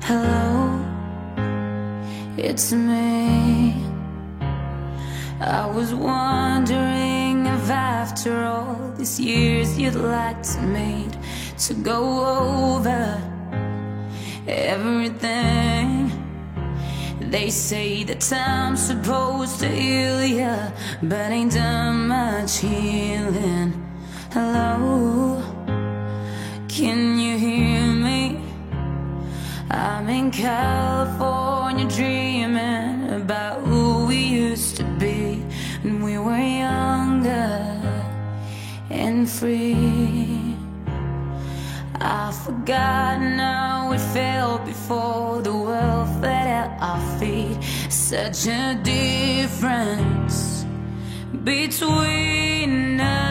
Hello, it's me. I was wondering if after all these years you'd like to meet to go over everything. They say that time's supposed to heal ya, but ain't done much healing. Hello, can you hear me? I'm in California dreaming about who we used to be when we were younger and free. I've forgotten how it felt before the world fed at our feet. Such a difference between us.